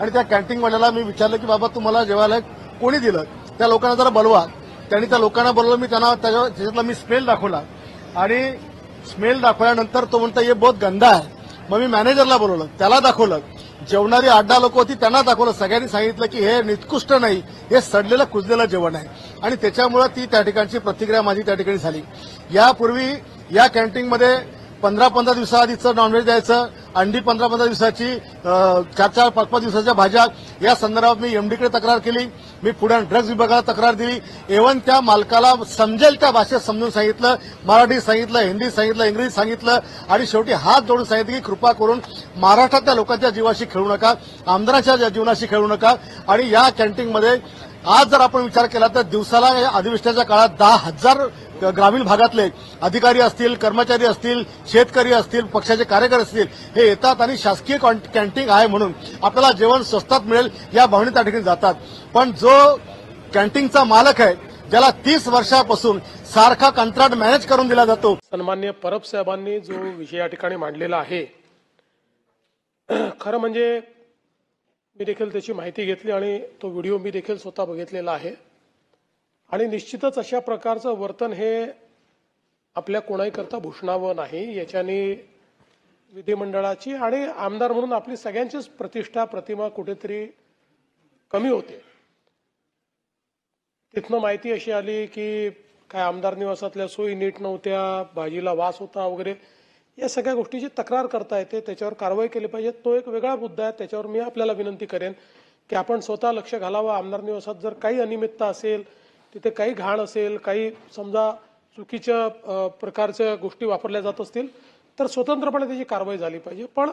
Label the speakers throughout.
Speaker 1: आणि त्या कॅन्टीनवाल्याला मी विचारलं की बाबा तुम्हाला जेवायला कोणी दिलं, त्या लोकांना जरा बोलवा. त्यांनी त्या लोकांना बोलवलं. मी त्यांना त्याच्यातला मी स्मेल दाखवला आणि स्मेल दाखवल्यानंतर तो म्हणतो हे बहुत गंदा आहे. मग मी मॅनेजरला बोलवलं, त्याला दाखवलं. जेवणारी 8-10 लोक होती त्यांना दाखवलं. सगळ्यांनी सांगितलं की हे निकृष्ट नाही, हे सडलेलं कुजलेलं जेवण आहे. आणि त्याच्यामुळे ती त्या ठिकाणची प्रतिक्रिया माझी त्या ठिकाणी झाली. यापूर्वी या कॅन्टीनमध्ये 15-15 दिवसाआधीचं नॉनव्हेज द्यायचं, अंडी 15-15 दिवसाची, 4-4, 5-5 दिवसाच्या भाज्या. या संदर्भात मी एमडीकडे तक्रार केली. मी पुढे ड्रग्ज विभागाला तक्रार दिली. एव्हन त्या मालकाला समजेल त्या भाषेत समजून सांगितलं, मराठी सांगितलं, हिंदी सांगितलं, इंग्रजी सांगितलं आणि शेवटी हात जोडून सांगितलं की कृपा करून महाराष्ट्रातल्या लोकांच्या जीवाशी खेळू नका, आमदारांच्या जीवनाशी खेळू नका. आणि या कॅन्टीनमध्ये आज जर आपण विचार केला तर दिवसाला या अधिवेशनाच्या काळात 10,000 ग्रामीण भागातले अधिकारी असतील, कर्मचारी असतील, शेतकरी असतील, पक्षाचे कार्यकर्ते असतील, हे येतात आणि शासकीय कॅन्टीन आहे म्हणून आपल्याला जेवण स्वस्तात मिळेल या भावनेत त्या ठिकाणी जातात. पण जो कॅन्टीनचा मालक आहे, ज्याला 30 वर्षापासून सारखा कंत्राट मॅनेज करून दिला जातो.
Speaker 2: सन्माननीय परब साहेबांनी जो विषय या ठिकाणी मांडलेला आहे, खरं म्हणजे मी देखील त्याची माहिती घेतली आणि तो व्हिडिओ मी देखील स्वतः बघितलेला आहे. आणि निश्चितच अशा प्रकारचं वर्तन हे आपल्या कोणाहीकरता भूषणावं नाही. याच्याने विधिमंडळाची आणि आमदार म्हणून आपली सगळ्यांचीच प्रतिष्ठा, प्रतिमा कुठेतरी कमी होते. तिथनं माहिती अशी आली की काय आमदार निवासातल्या सोयी नीट नव्हत्या, भाजीला वास होता वगैरे. या सगळ्या गोष्टीची तक्रार करता येते, त्याच्यावर कारवाई केली पाहिजे. तो एक वेगळा मुद्दा आहे. त्याच्यावर मी आपल्याला विनंती करेन की आपण स्वतः लक्ष घालावं. आमदार निवासात जर काही अनियमितता असेल, तिथे काही घाण असेल, काही समजा चुकीच्या प्रकारच्या गोष्टी वापरल्या जात असतील तर स्वतंत्रपणे त्याची कारवाई झाली पाहिजे. पण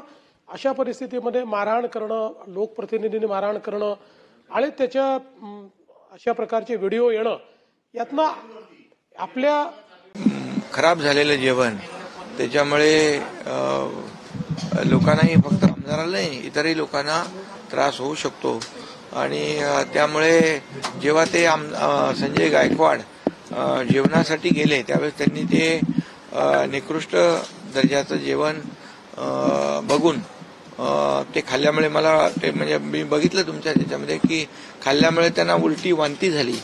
Speaker 2: अशा परिस्थितीमध्ये मारहाण करणं, लोकप्रतिनिधींनी मारहाण करणं आणि त्याच्या अशा प्रकारचे व्हिडिओ येणं, यातनं आपल्या
Speaker 3: खराब झालेलं जेवण त्याच्यामुळे लोकांनाही, फक्त आमदाराला नाही इतरही लोकांना त्रास होऊ शकतो. आणि त्यामुळे जेव्हा ते संजय गायकवाड जेवणासाठी गेले त्यावेळेस त्यांनी ते निकृष्ट दर्जाचं जेवण बघून ते खाल्ल्यामुळे मला ते म्हणजे मी बघितलं तुमच्या त्याच्यामध्ये की खाल्ल्यामुळे त्यांना उलटी वांती झाली